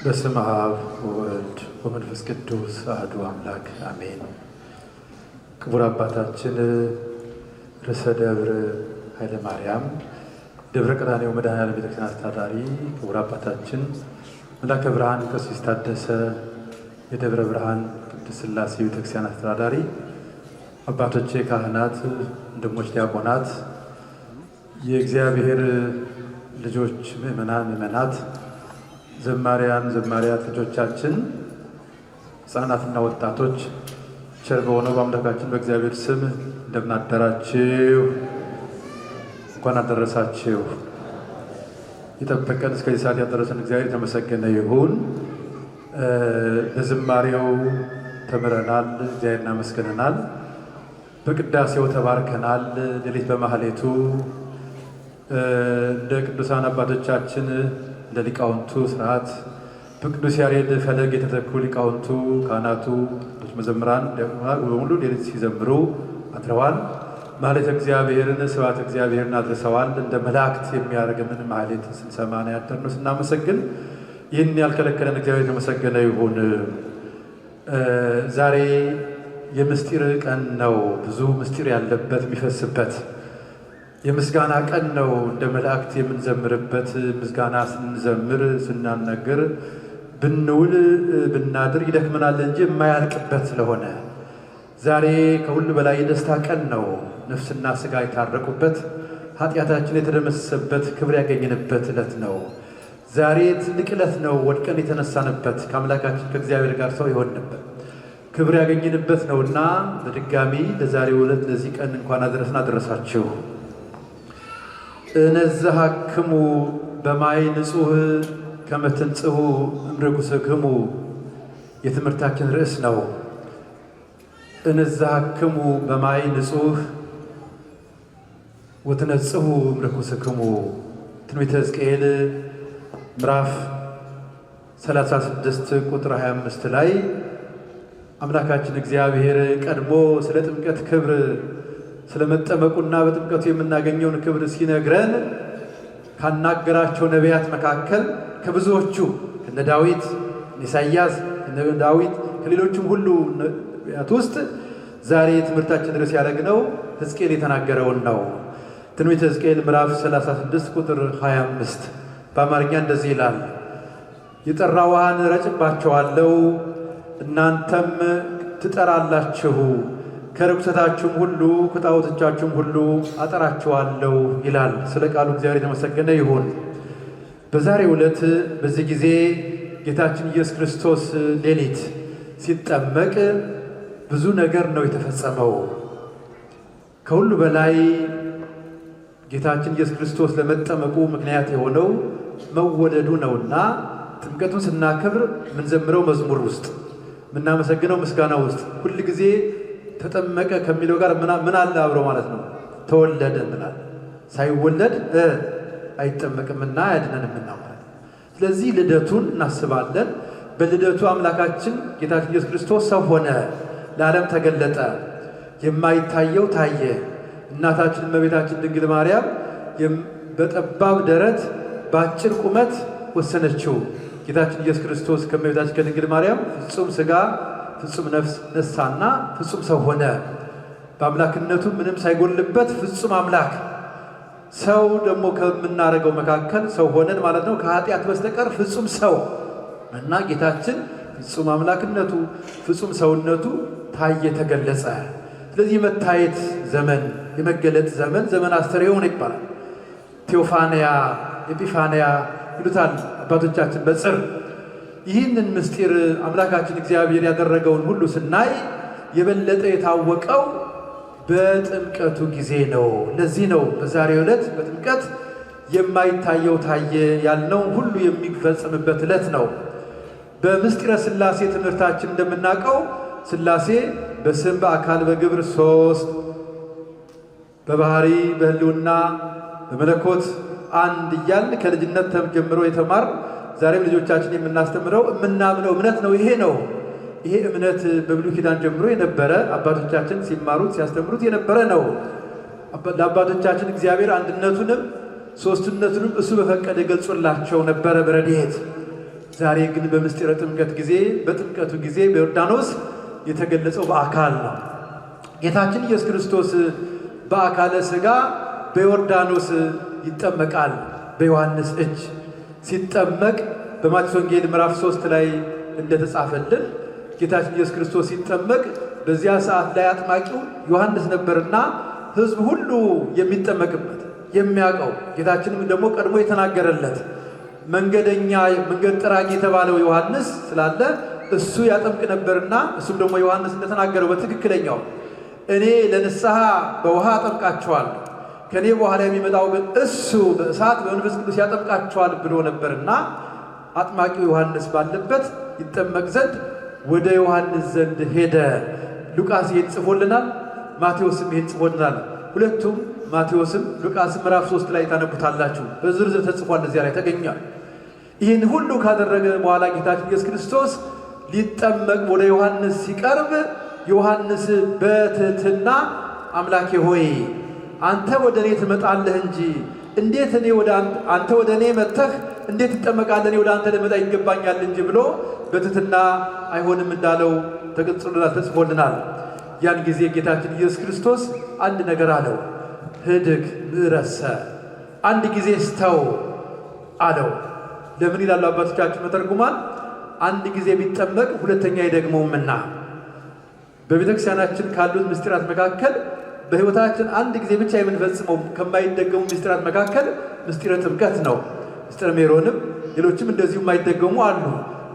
በስመ አብ ወወልድ ወመንፈስ ቅዱስ አሐዱ አምላክ አሜን። ክቡር አባታችን ርዕሰ ደብር ኃይለ ማርያም ደብረ ቀራንዮ መድኃኔዓለም ቤተክርስቲያን አስተዳዳሪ፣ ክቡር አባታችን መላከ ብርሃን ቀሲስ ታደሰ የደብረ ብርሃን ቅድስት ሥላሴ ቤተክርስቲያን አስተዳዳሪ፣ አባቶቼ ካህናት፣ ወንድሞች ዲያቆናት፣ የእግዚአብሔር ልጆች ምእመናት፣ ዘማሪያን ዘማሪያት ልጆቻችን፣ ሕፃናትና ወጣቶች ቸር በሆነው በአምላካችን በእግዚአብሔር ስም እንደምን አደራችሁ? እንኳን አደረሳችሁ። የጠበቀን እስከዚህ ሰዓት ያደረሰን እግዚአብሔር የተመሰገነ ይሁን። በዝማሬው ተምረናል፣ እግዚአብሔር እናመስግነናል። በቅዳሴው ተባርከናል። ሌሊት በማህሌቱ እንደ ቅዱሳን አባቶቻችን እንደ ሊቃውንቱ ስርዓት በቅዱስ ያሬድ ፈለግ የተተኩ ሊቃውንቱ፣ ካህናቱ፣ መዘምራን በሙሉ ሌሊት ሲዘምሩ አድረዋል። ማህሌተ እግዚአብሔርን ስብሐተ እግዚአብሔርን አድርሰዋል። እንደ መላእክት የሚያደርገንን ማህሌት ስንሰማ ነው ያደርነው ስናመሰግን። ይህን ያልከለከለን እግዚአብሔር የተመሰገነ ይሁን። ዛሬ የምስጢር ቀን ነው። ብዙ ምስጢር ያለበት የሚፈስበት የምስጋና ቀን ነው። እንደ መላእክት የምንዘምርበት ምስጋና ስንዘምር ስናናገር ብንውል ብናድር ይደክመናል እንጂ የማያልቅበት ስለሆነ ዛሬ ከሁሉ በላይ የደስታ ቀን ነው። ነፍስና ስጋ የታረቁበት፣ ኃጢአታችን የተደመሰሰበት፣ ክብር ያገኘንበት ዕለት ነው። ዛሬ ትልቅ ዕለት ነው። ወድቀን የተነሳንበት፣ ከአምላካችን ከእግዚአብሔር ጋር ሰው የሆንበት፣ ክብር ያገኘንበት ነውና በድጋሚ ለዛሬው ዕለት ለዚህ ቀን እንኳን አደረስን አደረሳችሁ። እነዝሐክሙ በማይ ንጹሕ ከመ ትንጽሑ እምርኩስክሙ የትምህርታችን ርዕስ ነው። እነዝሐክሙ በማይ ንጹሕ ወትነጽሑ እምርኩስክሙ ትንቢተ ሕዝቅኤል ምዕራፍ 36 ቁጥር 25 ላይ አምላካችን እግዚአብሔር ቀድሞ ስለ ጥምቀት ክብር ስለመጠመቁና በጥምቀቱ የምናገኘውን ክብር ሲነግረን ካናገራቸው ነቢያት መካከል ከብዙዎቹ ከነ ዳዊት፣ ኢሳይያስ፣ ከነ ዳዊት ከሌሎችም ሁሉ ነቢያት ውስጥ ዛሬ ትምህርታችን ርዕስ ያደረግነው ሕዝቅኤል የተናገረውን ነው። ትንቢተ ሕዝቅኤል ምዕራፍ 36 ቁጥር 25 በአማርኛ እንደዚህ ይላል። የጠራ ውሃን እረጭባቸዋለሁ፣ እናንተም ትጠራላችሁ፣ ከርኩሰታችሁም ሁሉ ከጣዖቶቻችሁም ሁሉ አጠራችኋለሁ ይላል። ስለ ቃሉ እግዚአብሔር የተመሰገነ ይሁን። በዛሬው ዕለት በዚህ ጊዜ ጌታችን ኢየሱስ ክርስቶስ ሌሊት ሲጠመቅ ብዙ ነገር ነው የተፈጸመው። ከሁሉ በላይ ጌታችን ኢየሱስ ክርስቶስ ለመጠመቁ ምክንያት የሆነው መወለዱ ነውና ጥምቀቱን ስናከብር የምንዘምረው መዝሙር ውስጥ የምናመሰግነው ምስጋና ውስጥ ሁል ጊዜ ተጠመቀ ከሚለው ጋር ምን አለ አብሮ ማለት ነው? ተወለደ እንላለን። ሳይወለድ አይጠመቅምና አያድነንምና ማለት ነው። ስለዚህ ልደቱን እናስባለን። በልደቱ አምላካችን ጌታችን ኢየሱስ ክርስቶስ ሰው ሆነ፣ ለዓለም ተገለጠ፣ የማይታየው ታየ። እናታችን እመቤታችን ድንግል ማርያም በጠባብ ደረት በአጭር ቁመት ወሰነችው። ጌታችን ኢየሱስ ክርስቶስ ከእመቤታችን ከድንግል ማርያም ፍጹም ሥጋ ፍጹም ነፍስ ነሳና ፍጹም ሰው ሆነ። በአምላክነቱ ምንም ሳይጎልበት ፍጹም አምላክ። ሰው ደግሞ ከምናደርገው መካከል ሰው ሆነን ማለት ነው፣ ከኃጢአት በስተቀር ፍጹም ሰው እና ጌታችን ፍጹም አምላክነቱ ፍጹም ሰውነቱ ታየ፣ ተገለጸ። ስለዚህ የመታየት ዘመን የመገለጥ ዘመን ዘመን አስተርእዮ ይባላል። ቴዎፋንያ ኤጲፋንያ ይሉታል አባቶቻችን በጽር። ይህንን ምስጢር አምላካችን እግዚአብሔር ያደረገውን ሁሉ ስናይ የበለጠ የታወቀው በጥምቀቱ ጊዜ ነው። ለዚህ ነው በዛሬው ዕለት በጥምቀት የማይታየው ታየ ያልነው ሁሉ የሚፈጸምበት ዕለት ነው። በምስጢረ ሥላሴ ትምህርታችን እንደምናውቀው ሥላሴ በስም በአካል በግብር ሦስት፣ በባህሪ በሕልውና በመለኮት አንድ እያልን ከልጅነት ጀምሮ የተማር ዛሬም ልጆቻችን የምናስተምረው የምናምነው እምነት ነው። ይሄ ነው። ይሄ እምነት በብሉይ ኪዳን ጀምሮ የነበረ አባቶቻችን ሲማሩት ሲያስተምሩት የነበረ ነው። ለአባቶቻችን እግዚአብሔር አንድነቱንም ሶስትነቱንም እሱ በፈቀደ ገልጾላቸው ነበረ በረድኤት። ዛሬ ግን በምስጢረ ጥምቀት ጊዜ በጥምቀቱ ጊዜ በዮርዳኖስ የተገለጸው በአካል ነው። ጌታችን ኢየሱስ ክርስቶስ በአካለ ሥጋ በዮርዳኖስ ይጠመቃል። በዮሐንስ እጅ ሲጠመቅ በማቴዎስ ወንጌል ምዕራፍ 3 ላይ እንደተጻፈልን ጌታችን ኢየሱስ ክርስቶስ ሲጠመቅ በዚያ ሰዓት ላይ አጥማቂው ዮሐንስ ነበርና ሕዝብ ሁሉ የሚጠመቅበት የሚያውቀው ጌታችንም ደግሞ ቀድሞ የተናገረለት መንገደኛ መንገድ ጠራጊ የተባለው ዮሐንስ ስላለ እሱ ያጠምቅ ነበርና እሱም ደግሞ ዮሐንስ እንደተናገረው በትክክለኛው እኔ ለንስሐ በውሃ አጠምቃቸዋለሁ ከኔ በኋላ የሚመጣው ግን እሱ በእሳት በመንፈስ ቅዱስ ያጠምቃቸዋል ብሎ ነበርና አጥማቂው ዮሐንስ ባለበት ይጠመቅ ዘንድ ወደ ዮሐንስ ዘንድ ሄደ። ሉቃስ ይህን ጽፎልናል፣ ማቴዎስም ይህን ጽፎልናል። ሁለቱም ማቴዎስም ሉቃስም ምዕራፍ 3 ላይ ታነቡታላችሁ። በዝርዝር ተጽፏል፣ እዚያ ላይ ተገኛል። ይህን ሁሉ ካደረገ በኋላ ጌታችን ኢየሱስ ክርስቶስ ሊጠመቅ ወደ ዮሐንስ ሲቀርብ ዮሐንስ በትሕትና አምላኬ ሆይ አንተ ወደ እኔ ትመጣለህ እንጂ እንዴት እኔ ወደ አንተ ወደ እኔ መጥተህ እንዴት ትጠመቃለህ? እኔ ወደ አንተ ልመጣ ይገባኛል እንጂ ብሎ በትሕትና አይሆንም እንዳለው ተገልጾልናል፣ ተጽፎልናል። ያን ጊዜ ጌታችን ኢየሱስ ክርስቶስ አንድ ነገር አለው። ህድግ ምዕረሰ አንድ ጊዜ ስተው አለው። ለምን ይላሉ አባቶቻችን መተርጉማን? አንድ ጊዜ ቢጠመቅ ሁለተኛ አይደግመውምና። በቤተክርስቲያናችን ካሉት ምስጢራት መካከል በሕይወታችን አንድ ጊዜ ብቻ የምንፈጽመው ከማይደገሙ ምስጢራት መካከል ምስጢረ ጥምቀት ነው። ምስጢረ ሜሮንም ሌሎችም እንደዚሁ የማይደገሙ አሉ።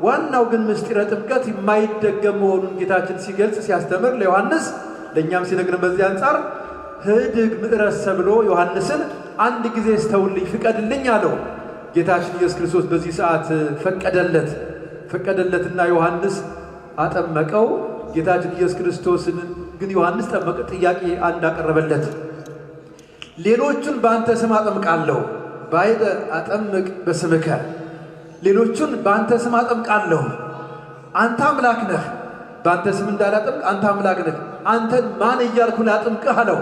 ዋናው ግን ምስጢረ ጥምቀት የማይደገም መሆኑን ጌታችን ሲገልጽ ሲያስተምር ለዮሐንስ ለእኛም ሲነግረን በዚህ አንጻር ህድግ ምዕረሰ ብሎ ዮሐንስን አንድ ጊዜ ስተውልኝ ፍቀድልኝ አለው። ጌታችን ኢየሱስ ክርስቶስ በዚህ ሰዓት ፈቀደለትና ዮሐንስ አጠመቀው። ጌታችን ኢየሱስ ክርስቶስን ግን ዮሐንስ ጠመቀ። ጥያቄ አንድ አቀረበለት። ሌሎቹን በአንተ ስም አጠምቃለሁ፣ ባይደ አጠምቅ በስምከ። ሌሎቹን በአንተ ስም አጠምቃለሁ፣ አንተ አምላክ ነህ። በአንተ ስም እንዳላጠምቅ አንተ አምላክ ነህ። አንተን ማን እያልኩ ላጥምቅህ አለው።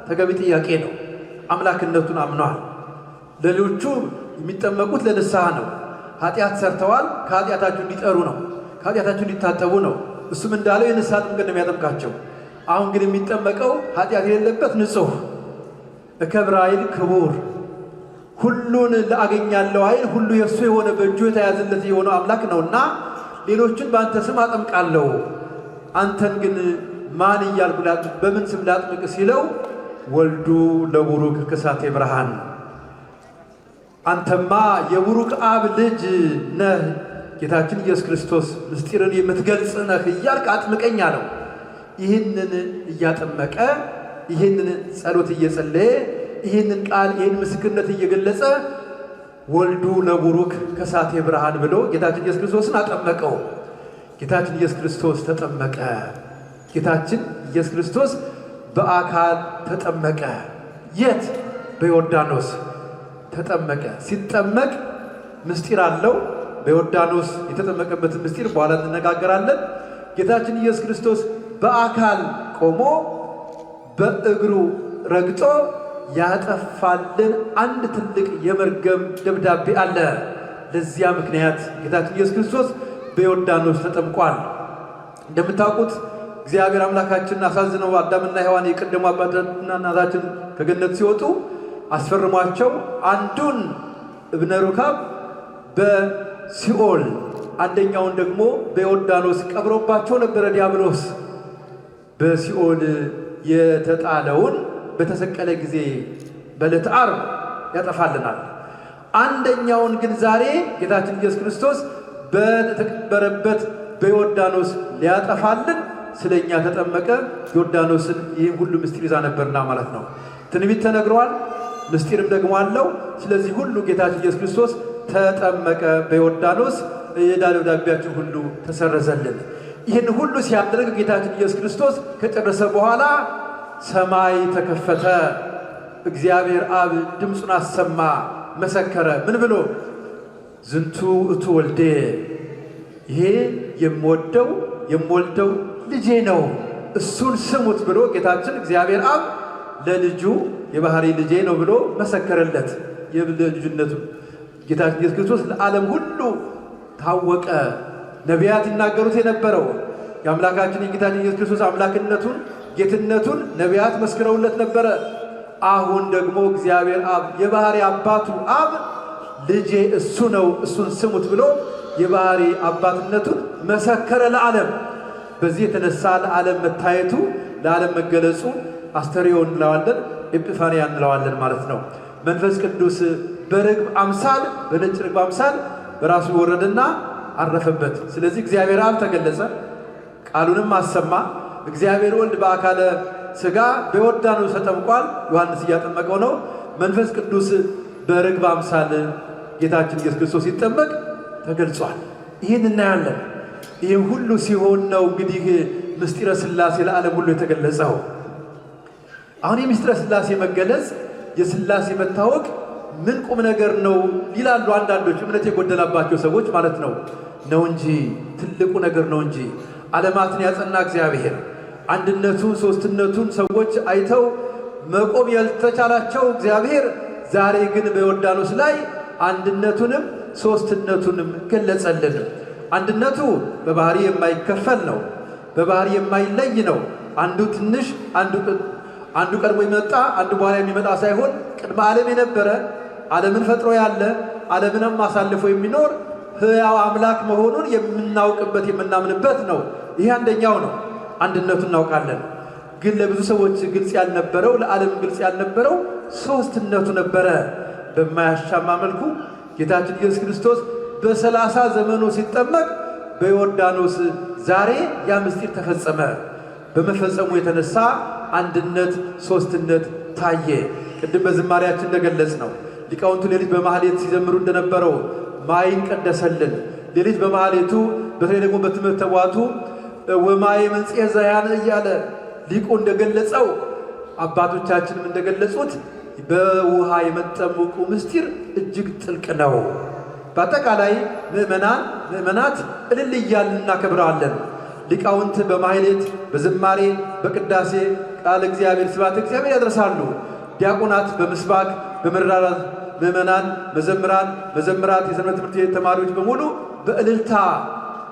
ተገቢ ጥያቄ ነው። አምላክነቱን አምኗል። ሌሎቹ የሚጠመቁት ለንስሐ ነው። ኃጢአት ሰርተዋል፣ ከኃጢአታቸው እንዲጠሩ ነው፣ ከኃጢአታቸው እንዲታጠቡ ነው። እሱም እንዳለው የንስሐ ጥምቀት ነው የሚያጠምቃቸው። አሁን ግን የሚጠመቀው ኃጢአት የሌለበት ንጹሕ እከብር ኃይል ክቡር ሁሉን ለአገኛለሁ ኃይል ሁሉ የእሱ የሆነ በእጁ የተያዘለት የሆነው አምላክ ነውና ሌሎችን በአንተ ስም አጠምቃለሁ፣ አንተን ግን ማን እያልኩ በምን ስም ላጥምቅ ሲለው ወልዱ ለቡሩክ ክሳቴ ብርሃን አንተማ የቡሩክ አብ ልጅ ነህ፣ ጌታችን ኢየሱስ ክርስቶስ ምስጢርን የምትገልጽ ነህ እያልክ አጥምቀኝ አለው። ይህንን እያጠመቀ ይህንን ጸሎት እየጸለየ ይህንን ቃል ይህን ምስክርነት እየገለጸ ወልዱ ለቡሩክ ከሳቴ ብርሃን ብሎ ጌታችን ኢየሱስ ክርስቶስን አጠመቀው። ጌታችን ኢየሱስ ክርስቶስ ተጠመቀ። ጌታችን ኢየሱስ ክርስቶስ በአካል ተጠመቀ። የት? በዮርዳኖስ ተጠመቀ። ሲጠመቅ ምስጢር አለው። በዮርዳኖስ የተጠመቀበትን ምስጢር በኋላ እንነጋገራለን። ጌታችን ኢየሱስ ክርስቶስ በአካል ቆሞ በእግሩ ረግጦ ያጠፋልን አንድ ትልቅ የመርገም ደብዳቤ አለ። ለዚያ ምክንያት ጌታችን ኢየሱስ ክርስቶስ በዮርዳኖስ ተጠምቋል። እንደምታውቁት እግዚአብሔር አምላካችን አሳዝነው አዳምና ሔዋን የቀደሙ አባታችንና እናታችን ከገነት ሲወጡ አስፈርሟቸው አንዱን እብነ ሩካብ በሲኦል አንደኛውን ደግሞ በዮርዳኖስ ቀብሮባቸው ነበረ። ዲያብሎስ በሲኦል የተጣለውን በተሰቀለ ጊዜ በዕለተ ዓርብ ያጠፋልናል። አንደኛውን ግን ዛሬ ጌታችን ኢየሱስ ክርስቶስ በተቀበረበት በዮርዳኖስ ሊያጠፋልን ስለኛ ተጠመቀ። ዮርዳኖስን ይህን ሁሉ ምስጢር ይዛ ነበርና ማለት ነው። ትንቢት ተነግሯል፣ ምስጢርም ደግሞ አለው። ስለዚህ ሁሉ ጌታችን ኢየሱስ ክርስቶስ ተጠመቀ በዮርዳኖስ። የዕዳ ደብዳቤያችን ሁሉ ተሰረዘልን። ይህን ሁሉ ሲያደርግ ጌታችን ኢየሱስ ክርስቶስ ከጨረሰ በኋላ ሰማይ ተከፈተ። እግዚአብሔር አብ ድምፁን አሰማ፣ መሰከረ። ምን ብሎ? ዝንቱ እቱ ወልዴ፣ ይሄ የምወልደው ልጄ ነው፣ እሱን ስሙት ብሎ ጌታችን እግዚአብሔር አብ ለልጁ የባህሪ ልጄ ነው ብሎ መሰከረለት። የልጅነቱ ጌታችን ኢየሱስ ክርስቶስ ለዓለም ሁሉ ታወቀ። ነቢያት ይናገሩት የነበረው የአምላካችን የጌታችን ኢየሱስ ክርስቶስ አምላክነቱን ጌትነቱን ነቢያት መስክረውለት ነበረ። አሁን ደግሞ እግዚአብሔር አብ የባህሪ አባቱ አብ ልጄ እሱ ነው እሱን ስሙት ብሎ የባህሪ አባትነቱን መሰከረ ለዓለም። በዚህ የተነሳ ለዓለም መታየቱ ለዓለም መገለጹ አስተርእዮ እንለዋለን፣ ኤጲፋንያ እንለዋለን ማለት ነው። መንፈስ ቅዱስ በርግብ አምሳል በነጭ ርግብ አምሳል በራሱ ወረደና አረፈበት። ስለዚህ እግዚአብሔር አብ ተገለጸ፣ ቃሉንም አሰማ። እግዚአብሔር ወልድ በአካለ ሥጋ በዮርዳኖስ ተጠምቋል። ዮሐንስ እያጠመቀው ነው። መንፈስ ቅዱስ በርግብ አምሳል ጌታችን ኢየሱስ ክርስቶስ ሲጠመቅ ተገልጿል። ይህን እናያለን። ይህ ሁሉ ሲሆን ነው እንግዲህ ምስጢረ ሥላሴ ለዓለም ሁሉ የተገለጸው። አሁን የምስጢረ ሥላሴ መገለጽ የሥላሴ መታወቅ ምን ቁም ነገር ነው ይላሉ አንዳንዶች፣ እምነት የጎደላባቸው ሰዎች ማለት ነው እንጂ ትልቁ ነገር ነው እንጂ ዓለማትን ያጸና እግዚአብሔር አንድነቱን ሦስትነቱን ሰዎች አይተው መቆም ያልተቻላቸው እግዚአብሔር ዛሬ ግን በዮርዳኖስ ላይ አንድነቱንም ሦስትነቱንም ገለጸልን። አንድነቱ በባህሪ የማይከፈል ነው፣ በባህሪ የማይለይ ነው። አንዱ ትንሽ አንዱ ቀድሞ የመጣ አንዱ በኋላ የሚመጣ ሳይሆን ቅድመ ዓለም የነበረ ዓለምን ፈጥሮ ያለ ዓለምንም አሳልፎ የሚኖር ሕያው አምላክ መሆኑን የምናውቅበት የምናምንበት ነው። ይሄ አንደኛው ነው። አንድነቱን እናውቃለን። ግን ለብዙ ሰዎች ግልጽ ያልነበረው ለዓለም ግልጽ ያልነበረው ሦስትነቱ ነበረ። በማያሻማ መልኩ ጌታችን ኢየሱስ ክርስቶስ በ30 ዘመኑ ሲጠመቅ በዮርዳኖስ ዛሬ ያ ምስጢር ተፈጸመ። በመፈጸሙ የተነሳ አንድነት ሦስትነት ታየ። ቅድም በዝማሬያችን እንደገለጽ ነው ሊቃውንቱ ሌሊት በማህሌት ሲዘምሩ እንደነበረው ማይን ቀደሰልን። ሌሊት በማህሌቱ በተለይ ደግሞ በትምህርተ ተዋቱ ወማየ መንጽሔ ዘያን እያለ ሊቁ እንደገለጸው አባቶቻችንም እንደገለጹት በውሃ የመጠመቁ ምስጢር እጅግ ጥልቅ ነው። በአጠቃላይ ምእመናት እልል እያልን እናከብረዋለን። ሊቃውንት በማህሌት በዝማሬ በቅዳሴ ቃለ እግዚአብሔር ስብሐተ እግዚአብሔር ያደርሳሉ። ዲያቆናት በምስባክ በመራራት ምእመናን መዘምራት የሰንበት ትምህርት ቤት ተማሪዎች በሙሉ በእልልታ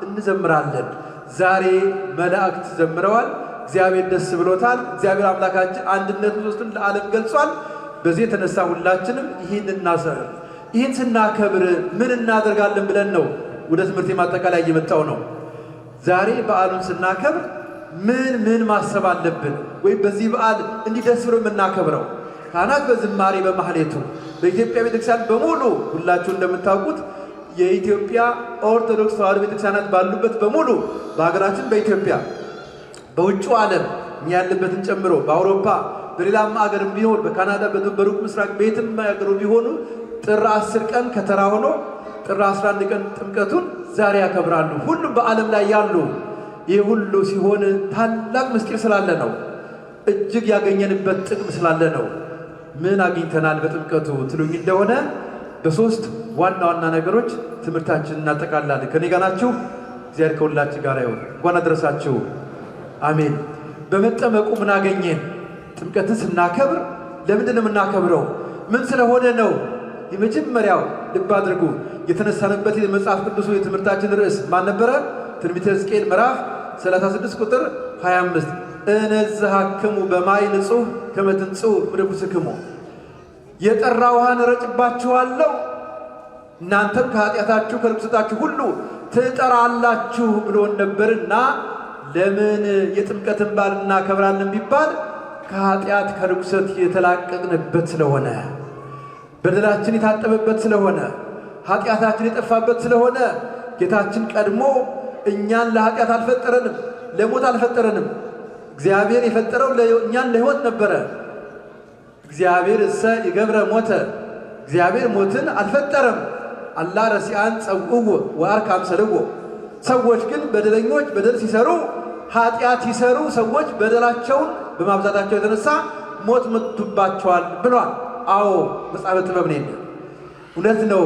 እንዘምራለን። ዛሬ መላእክት ዘምረዋል። እግዚአብሔር ደስ ብሎታል። እግዚአብሔር አምላካችን አንድነቱን ሦስቱን ለዓለም ገልጿል። በዚህ የተነሳ ሁላችንም ይህን ስናከብር ምን እናደርጋለን ብለን ነው ወደ ትምህርት ማጠቃለያ እየመጣው ነው። ዛሬ በዓሉን ስናከብር ምን ማሰብ አለብን? ወይ በዚህ በዓል እንዲህ ደስ ብሎ የምናከብረው ካህናት በዝማሬ በማህሌቱ በኢትዮጵያ ቤተክርስቲያን በሙሉ ሁላችሁ እንደምታውቁት የኢትዮጵያ ኦርቶዶክስ ተዋሕዶ ቤተክርስቲያናት ባሉበት በሙሉ በሀገራችን በኢትዮጵያ በውጭ ዓለም እኛ ያለበትን ጨምሮ በአውሮፓ በሌላም ሀገር ቢሆን በካናዳ በሩቅ ምስራቅ ቤትም ሀገሩ ቢሆኑ ጥር 10 ቀን ከተራ ሆኖ ጥር 11 ቀን ጥምቀቱን ዛሬ ያከብራሉ። ሁሉም በዓለም ላይ ያሉ ይህ ሁሉ ሲሆን ታላቅ ምስጢር ስላለ ነው። እጅግ ያገኘንበት ጥቅም ስላለ ነው። ምን አግኝተናል በጥምቀቱ ትሉኝ እንደሆነ በሶስት ዋና ዋና ነገሮች ትምህርታችንን እናጠቃላለን። ከኔ ጋር ናችሁ? እግዚአብሔር ከሁላችን ጋር ይሁን። እንኳን አደረሳችሁ። አሜን። በመጠመቁ ምን አገኘን? ጥምቀትን ስናከብር ለምንድን ነው የምናከብረው? ምን ስለሆነ ነው? የመጀመሪያው ልብ አድርጉ። የተነሳንበት የመጽሐፍ ቅዱሱ የትምህርታችን ርዕስ ማን ነበረ? ትንቢተ ሕዝቅኤል ምዕራፍ 36 ቁጥር 25 እነዝሃክሙ በማይ ንጹሕ ከመ ትንጽኡ እምርኩስክሙ የጠራ ውሃን እረጭባችኋለሁ እናንተም ከኃጢአታችሁ ከርኩሰታችሁ ሁሉ ትጠራላችሁ ብሎን ነበርና ለምን የጥምቀትን በዓል እናከብራለን ቢባል ከኃጢአት ከርኩሰት የተላቀቅንበት ስለሆነ በደላችን የታጠበበት ስለሆነ ኃጢአታችን የጠፋበት ስለሆነ ጌታችን ቀድሞ እኛን ለኃጢአት አልፈጠረንም፣ ለሞት አልፈጠረንም። እግዚአብሔር የፈጠረው እኛን ለሕይወት ነበረ። እግዚአብሔር እሰ ይገብረ ሞተ እግዚአብሔር ሞትን አልፈጠረም። አላ ረሲአን ጸውዕዎ ወአርክ አምሰልዎ ሰዎች ግን በደለኞች በደል ሲሰሩ ኃጢአት ሲሰሩ ሰዎች በደላቸውን በማብዛታቸው የተነሳ ሞት መጥቶባቸዋል ብሏል። አዎ መጽሐፈ ጥበብ ነው። እውነት ነው።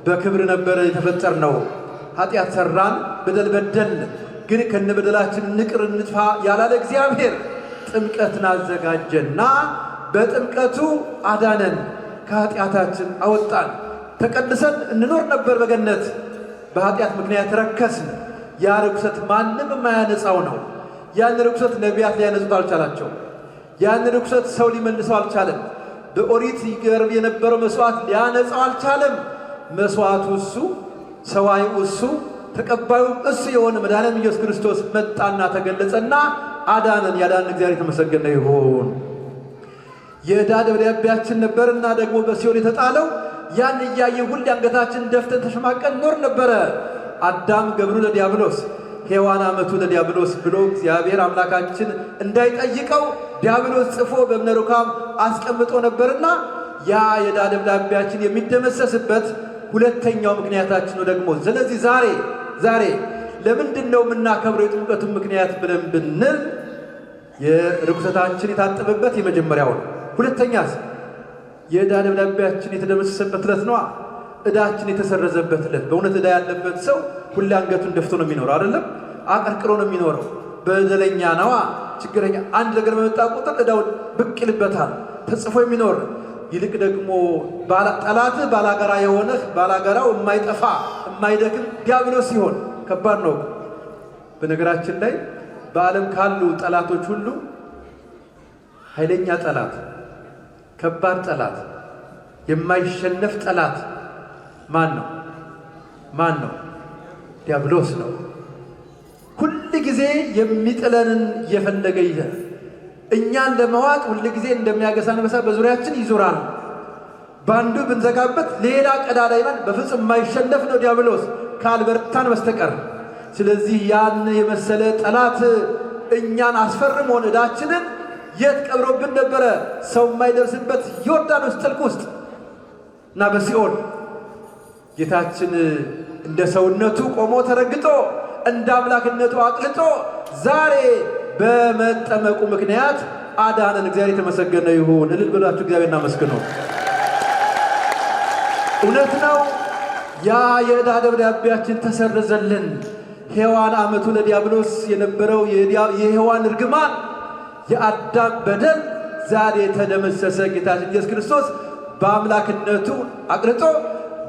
በክብር ነበር የተፈጠርነው። ኃጢአት ሰራን፣ በደል በደልን። ግን ከነበደላችን ንቅር እንጥፋ ያላለ እግዚአብሔር ጥምቀትን አዘጋጀና በጥምቀቱ አዳነን፣ ከኃጢአታችን አወጣን። ተቀድሰን እንኖር ነበር በገነት። በኃጢአት ምክንያት ረከስን። ያ ርኩሰት ማንም የማያነጻው ነው። ያን ርኩሰት ነቢያት ሊያነጹት አልቻላቸው። ያን ርኩሰት ሰው ሊመልሰው አልቻለም። በኦሪት ይቀርብ የነበረው መስዋዕት ሊያነጻው አልቻለም። መስዋዕቱ እሱ፣ ሰዋይው እሱ፣ ተቀባዩ እሱ የሆነ መድኃኒዓለም ኢየሱስ ክርስቶስ መጣና ተገለጸና አዳነን። ያዳነን እግዚአብሔር የተመሰገነ ይሁን። የዕዳ ደብዳቤያችን ነበርና ደግሞ በሲኦል የተጣለው ያን እያየ ሁሌ አንገታችን ደፍተን ተሸማቀን ኖር ነበረ። አዳም ገብሩ ለዲያብሎስ፣ ሔዋን አመቱ ለዲያብሎስ ብሎ እግዚአብሔር አምላካችን እንዳይጠይቀው ዲያብሎስ ጽፎ በእብነ ሩካም አስቀምጦ ነበርና ያ የዕዳ ደብዳቤያችን የሚደመሰስበት ሁለተኛው ምክንያታችን ነው ደግሞ። ስለዚህ ዛሬ ለምንድን ነው የምናከብረው የጥምቀቱን ምክንያት ብለን ብንል የርኩሰታችን የታጠበበት የመጀመሪያው ነው። ሁለተኛስ የዕዳ ደብዳቤያችን የተደመሰሰበት ዕለት ነዋ። ዕዳችን የተሰረዘበት ዕለት። በእውነት ዕዳ ያለበት ሰው ሁሌ አንገቱን ደፍቶ ነው የሚኖረው አይደለም? አቀርቅሮ ነው የሚኖረው። በደለኛ ነዋ፣ ችግረኛ። አንድ ነገር በመጣ ቁጥር ዕዳውን ብቅ ይልበታል፣ ተጽፎ የሚኖር ይልቅ ደግሞ ጠላትህ ባላጋራ የሆነህ ባላጋራው የማይጠፋ የማይደክም ዲያብሎስ ሲሆን ከባድ ነው። በነገራችን ላይ በዓለም ካሉ ጠላቶች ሁሉ ኃይለኛ ጠላት፣ ከባድ ጠላት፣ የማይሸነፍ ጠላት ማን ነው? ዲያብሎስ ነው። ሁል ጊዜ የሚጥለንን እየፈለገ ይዘን እኛን ለመዋጥ ሁል ጊዜ እንደሚያገሳ አንበሳ በዙሪያችን ይዞራል። ባንዱ ብንዘጋበት ሌላ ቀዳዳ ይመን በፍጹም የማይሸነፍ ነው ዲያብሎስ ካልበረታን በስተቀር። ስለዚህ ያን የመሰለ ጠላት እኛን አስፈርሞን ዕዳችንን የት ቀብሮብን ነበረ? ሰው የማይደርስበት ዮርዳኖስ ጥልቅ ውስጥ እና በሲኦል ጌታችን እንደ ሰውነቱ ቆሞ ተረግጦ እንደ አምላክነቱ አቅልጦ ዛሬ በመጠመቁ ምክንያት አዳነን። እግዚአብሔር የተመሰገነ ይሁን። እልል ብላችሁ እግዚአብሔር እናመስግነው። እውነት ነው። ያ የዕዳ ደብዳቤያችን ተሰረዘልን። ሔዋን አመቱ ለዲያብሎስ የነበረው የሔዋን እርግማን፣ የአዳም በደል ዛሬ ተደመሰሰ። ጌታችን ኢየሱስ ክርስቶስ በአምላክነቱ አቅልጦ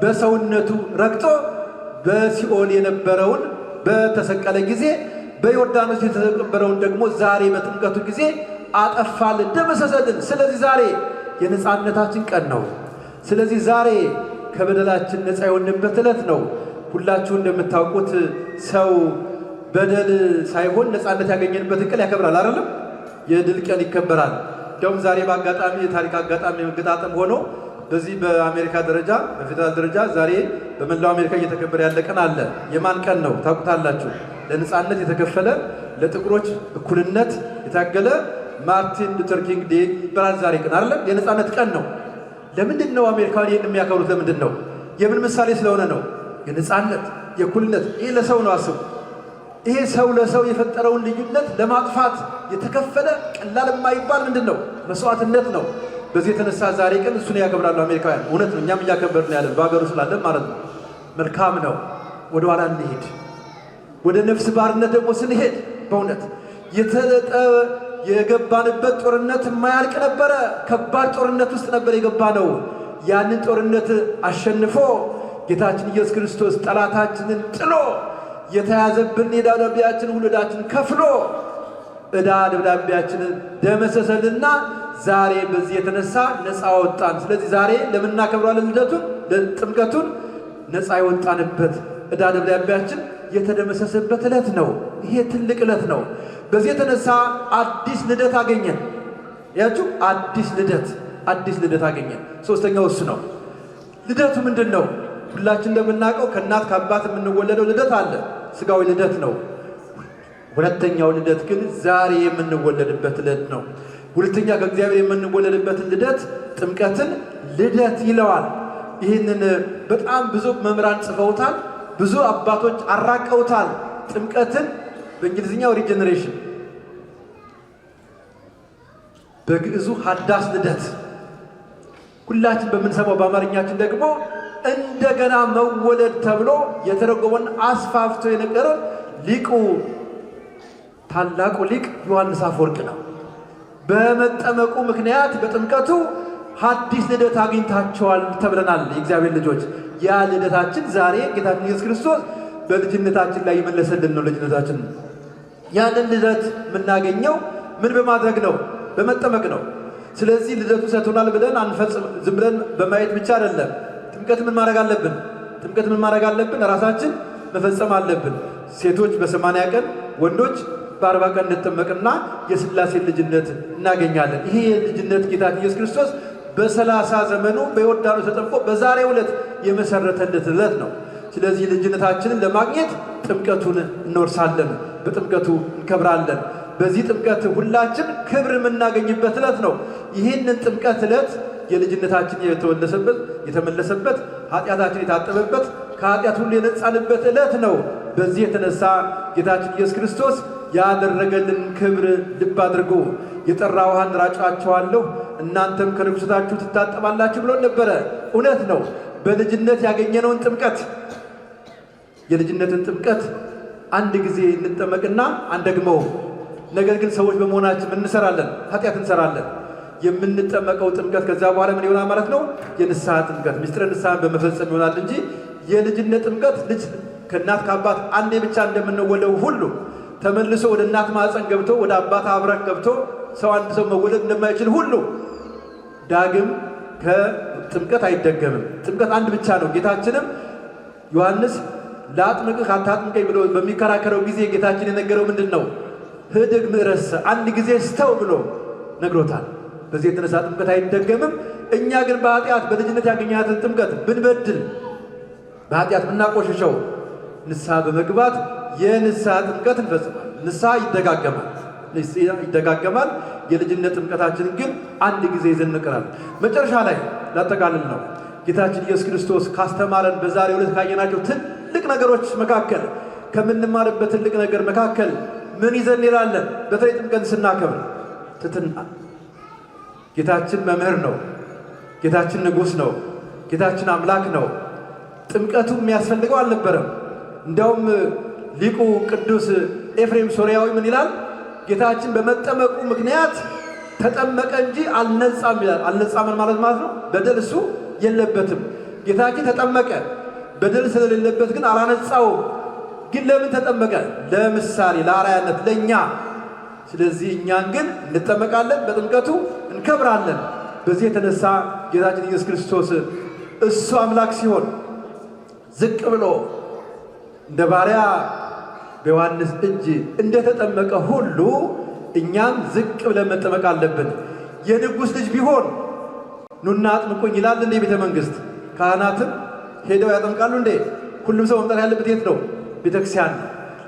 በሰውነቱ ረግጦ በሲኦል የነበረውን በተሰቀለ ጊዜ በዮርዳኖስ የተቀበረውን ደግሞ ዛሬ በጥምቀቱ ጊዜ አጠፋልን፣ ደመሰሰልን። ስለዚህ ዛሬ የነፃነታችን ቀን ነው። ስለዚህ ዛሬ ከበደላችን ነፃ የሆንበት ዕለት ነው። ሁላችሁ እንደምታውቁት ሰው በደል ሳይሆን ነፃነት ያገኘንበትን ቀን ያከብራል አይደለም? የድል ቀን ይከበራል። እንዲያውም ዛሬ በአጋጣሚ የታሪክ አጋጣሚ መገጣጠም ሆኖ በዚህ በአሜሪካ ደረጃ በፌደራል ደረጃ ዛሬ በመላው አሜሪካ እየተከበረ ያለ ቀን አለ። የማን ቀን ነው ታውቁታላችሁ? ለነፃነት የተከፈለ ለጥቁሮች እኩልነት የታገለ ማርቲን ሉተር ኪንግ ዴይ ይባላል ዛሬ ቀን አይደለም? የነፃነት ቀን ነው። ለምንድን ነው አሜሪካውያን ይህን የሚያከብሩት? ለምንድን ነው? የምን ምሳሌ ስለሆነ ነው? የነፃነት የእኩልነት። ይሄ ለሰው ነው። አስቡ። ይሄ ሰው ለሰው የፈጠረውን ልዩነት ለማጥፋት የተከፈለ ቀላል የማይባል ምንድን ነው? መስዋዕትነት ነው። በዚህ የተነሳ ዛሬ ቀን እሱን ያከብራሉ አሜሪካውያን። እውነት ነው። እኛም እያከበርን ያለን በሀገሩ ስላለን ማለት ነው። መልካም ነው። ወደ ኋላ እንሄድ። ወደ ነፍስ ባርነት ደግሞ ስንሄድ በእውነት የገባንበት ጦርነት የማያልቅ ነበረ። ከባድ ጦርነት ውስጥ ነበር የገባ ነው። ያንን ጦርነት አሸንፎ ጌታችን ኢየሱስ ክርስቶስ ጠላታችንን ጥሎ የተያዘብን የዕዳ ደብዳቤያችንን ሁሉ ዕዳችንን ከፍሎ ዕዳ ደብዳቤያችንን ደመሰሰልና ዛሬ በዚህ የተነሳ ነፃ ወጣን። ስለዚህ ዛሬ ለምን እናከብራለን? ልደቱን፣ ጥምቀቱን ነፃ የወጣንበት ዕዳ ደብዳቤያችን የተደመሰሰበት ዕለት ነው። ይሄ ትልቅ ዕለት ነው። በዚህ የተነሳ አዲስ ልደት አገኘን። ያችሁ አዲስ ልደት አገኘን። ሶስተኛው እሱ ነው። ልደቱ ምንድን ነው? ሁላችን እንደምናውቀው ከእናት ከአባት የምንወለደው ልደት አለ። ስጋዊ ልደት ነው። ሁለተኛው ልደት ግን ዛሬ የምንወለድበት ልደት ነው። ሁለተኛ ከእግዚአብሔር የምንወለድበትን ልደት ጥምቀትን ልደት ይለዋል። ይህንን በጣም ብዙ መምህራን ጽፈውታል። ብዙ አባቶች አራቀውታል። ጥምቀትን በእንግሊዝኛው ሪጀነሬሽን፣ በግዕዙ ሀዳስ ልደት፣ ሁላችን በምንሰማው በአማርኛችን ደግሞ እንደገና መወለድ ተብሎ የተረጎመውን አስፋፍቶ የነገረን ሊቁ ታላቁ ሊቅ ዮሐንስ አፈወርቅ ነው። በመጠመቁ ምክንያት በጥምቀቱ ሐዲስ ልደት አግኝታቸዋል ተብለናል። የእግዚአብሔር ልጆች ያ ልደታችን ዛሬ ጌታችን ኢየሱስ ክርስቶስ በልጅነታችን ላይ የመለሰልን ነው። ልጅነታችን ያንን ልደት የምናገኘው ምን በማድረግ ነው? በመጠመቅ ነው። ስለዚህ ልደቱ ሰጥቶናል ብለን አንፈጽም። ዝም ብለን በማየት ብቻ አይደለም። ጥምቀት ምን ማድረግ አለብን? ጥምቀት ምን ማድረግ አለብን? ራሳችን መፈጸም አለብን። ሴቶች በ80 ቀን፣ ወንዶች በ40 ቀን እንጠመቅና የሥላሴ ልጅነት እናገኛለን። ይሄ የልጅነት ጌታችን ኢየሱስ ክርስቶስ በ30 ዘመኑ በዮርዳኖስ ተጠምቆ በዛሬው ዕለት የመሰረተለት ዕለት ነው። ስለዚህ ልጅነታችንን ለማግኘት ጥምቀቱን እንወርሳለን፣ በጥምቀቱ እንከብራለን። በዚህ ጥምቀት ሁላችን ክብር የምናገኝበት ዕለት ነው። ይህንን ጥምቀት ዕለት የልጅነታችን የተመለሰበት ኃጢአታችን የታጠበበት ከኃጢአት ሁሉ የነጻንበት ዕለት ነው። በዚህ የተነሳ ጌታችን ኢየሱስ ክርስቶስ ያደረገልን ክብር ልብ አድርጎ የጠራ ውሃን ራጫቸዋለሁ እናንተም ከርኩሰታችሁ ትታጠባላችሁ ብሎ ነበረ። እውነት ነው። በልጅነት ያገኘነውን ጥምቀት የልጅነትን ጥምቀት አንድ ጊዜ እንጠመቅና አንደግመው። ነገር ግን ሰዎች በመሆናችን ምን እንሰራለን? ኃጢአት እንሰራለን። የምንጠመቀው ጥምቀት ከዛ በኋላ ምን ይሆናል ማለት ነው? የንስሐ ጥምቀት ምስጢረ ንስሐን በመፈጸም ይሆናል እንጂ የልጅነት ጥምቀት ልጅ ከእናት ከአባት አንዴ ብቻ እንደምንወለው ሁሉ ተመልሶ ወደ እናት ማፀን ገብቶ ወደ አባት አብረክ ገብቶ አንድ ሰው መወለድ እንደማይችል ሁሉ ዳግም ከጥምቀት አይደገምም። ጥምቀት አንድ ብቻ ነው። ጌታችንም ዮሐንስ ላጥምቅህ አታጥምቀኝ ብሎ በሚከራከረው ጊዜ ጌታችን የነገረው ምንድን ነው? ህድግ ምዕረሰ አንድ ጊዜ ስተው ብሎ ነግሮታል። በዚህ የተነሳ ጥምቀት አይደገምም። እኛ ግን በኃጢአት በልጅነት ያገኘናትን ጥምቀት ብንበድል በኃጢአት ብናቆሽሸው ንስሐ በመግባት የንስሐ ጥምቀት እንፈጽማል። ንስሐ ይደጋገማል። የልጅነት ጥምቀታችን ግን አንድ ጊዜ ይዘን እንቀራለን። መጨረሻ ላይ ላጠቃልል ነው። ጌታችን ኢየሱስ ክርስቶስ ካስተማረን በዛሬው ዕለት ካየናቸው ትልቅ ነገሮች መካከል ከምንማርበት ትልቅ ነገር መካከል ምን ይዘን እንላለን? በተለይ ጥምቀት ስናከብር ትሕትና። ጌታችን መምህር ነው። ጌታችን ንጉሥ ነው። ጌታችን አምላክ ነው። ጥምቀቱ የሚያስፈልገው አልነበረም። እንዲያውም ሊቁ ቅዱስ ኤፍሬም ሶርያዊ ምን ይላል? ጌታችን በመጠመቁ ምክንያት ተጠመቀ እንጂ አልነጻም ይላል። አልነጻምን ማለት ነው በደል እሱ የለበትም። ጌታችን ተጠመቀ፣ በደል ስለሌለበት ግን አላነጻውም። ግን ለምን ተጠመቀ? ለምሳሌ፣ ለአርአያነት፣ ለእኛ። ስለዚህ እኛን ግን እንጠመቃለን፣ በጥምቀቱ እንከብራለን። በዚህ የተነሳ ጌታችን ኢየሱስ ክርስቶስ እሱ አምላክ ሲሆን ዝቅ ብሎ እንደ ባሪያ በዮሐንስ እጅ እንደተጠመቀ ሁሉ እኛም ዝቅ ብለን መጠመቅ አለብን። የንጉሥ ልጅ ቢሆን ኑና አጥምቁኝ ይላል እንዴ? ቤተ መንግሥት ካህናትም ሄደው ያጠምቃሉ እንዴ? ሁሉም ሰው መምጣት ያለበት የት ነው? ቤተክርስቲያን።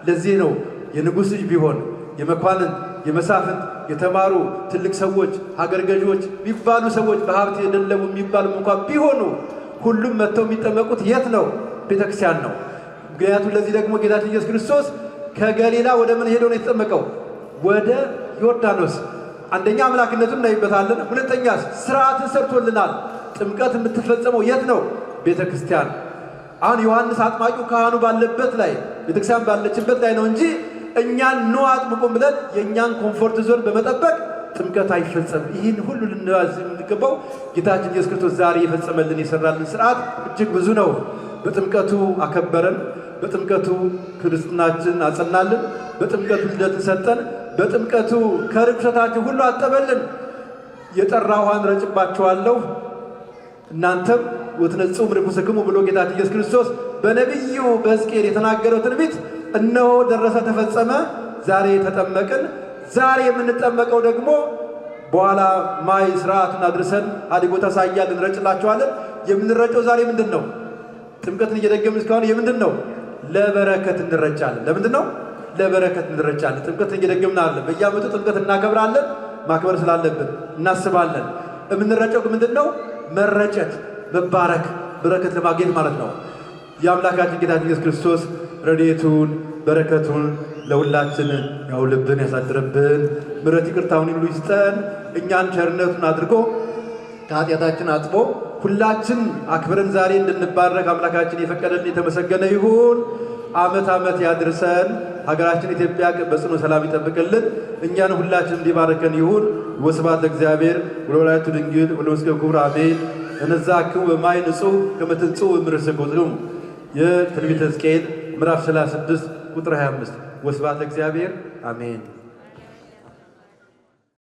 ለዚህ ነው የንጉሥ ልጅ ቢሆን የመኳንንት የመሳፍንት የተማሩ ትልቅ ሰዎች ሀገር ገዢዎች የሚባሉ ሰዎች በሀብት የደለቡ የሚባሉ እንኳን ቢሆኑ ሁሉም መጥተው የሚጠመቁት የት ነው? ቤተክርስቲያን ነው። ምክንያቱም ለዚህ ደግሞ ጌታችን ኢየሱስ ክርስቶስ ከገሊላ ወደ ምን ሄዶ ነው የተጠመቀው? ወደ ዮርዳኖስ። አንደኛ አምላክነቱን እናይበታለን። ሁለተኛ ስርዓትን ሰርቶልናል። ጥምቀት የምትፈጸመው የት ነው? ቤተክርስቲያን። አሁን ዮሐንስ አጥማቂው ካህኑ ባለበት ላይ ቤተክርስቲያን ባለችበት ላይ ነው እንጂ እኛን ኑ አጥምቁም ብለን የእኛን ኮምፎርት ዞን በመጠበቅ ጥምቀት አይፈጸምም። ይህን ሁሉ ልንያዝ የምንገባው ጌታችን ኢየሱስ ክርስቶስ ዛሬ የፈጸመልን የሰራልን ስርዓት እጅግ ብዙ ነው። በጥምቀቱ አከበረን፣ በጥምቀቱ ክርስትናችን አጸናልን፣ በጥምቀቱ ልደትን ሰጠን፣ በጥምቀቱ ከርኩሰታችን ሁሉ አጠበልን። የጠራ ውሃን ረጭባቸዋለሁ እናንተም ወትነጹም ርኩሰክሙ ብሎ ጌታችን ኢየሱስ ክርስቶስ በነቢዩ በሕዝቅኤል የተናገረው ትንቢት እነሆ ደረሰ፣ ተፈጸመ። ዛሬ ተጠመቅን። ዛሬ የምንጠመቀው ደግሞ በኋላ ማይ ስርዓቱን አድርሰን አድጎ ታሳያል እንረጭላቸዋለን። የምንረጨው ዛሬ ምንድን ነው? ጥምቀትን እየደገምን እስካሁን የምንድን ነው? ለበረከት እንረጫለን። ለምንድን ነው? ለበረከት እንረጫለን። ጥምቀትን እየደገምን አለ። በየዓመቱ ጥምቀት እናከብራለን። ማክበር ስላለብን እናስባለን። የምንረጨው ምንድን ነው? መረጨት፣ መባረክ፣ በረከት ለማግኘት ማለት ነው። የአምላካችን ጌታችን ኢየሱስ ክርስቶስ ረድኤቱን በረከቱን ለሁላችን ያውልብን፣ ያሳድርብን። ምሕረት ይቅርታውን ሁሉ ይስጠን። እኛን ቸርነቱን አድርጎ ከኃጢአታችን አጥቦ ሁላችን አክብረን ዛሬ እንድንባረክ አምላካችን የፈቀደልን የተመሰገነ ይሁን። ዓመት ዓመት ያድርሰን። ሀገራችን ኢትዮጵያ በጽኑ ሰላም ይጠብቅልን። እኛን ሁላችን እንዲባርከን ይሁን። ወስብሐት ለእግዚአብሔር ወለወላዲቱ ድንግል ወለመስቀሉ ክቡር አሜን። እነዛክሙ በማይ ንጹሕ ከመ ትንጽኡ እምርእስክሙ። የትንቢተ ሕዝቅኤል ምዕራፍ 36 ቁጥር 25። ወስብሐት ለእግዚአብሔር አሜን።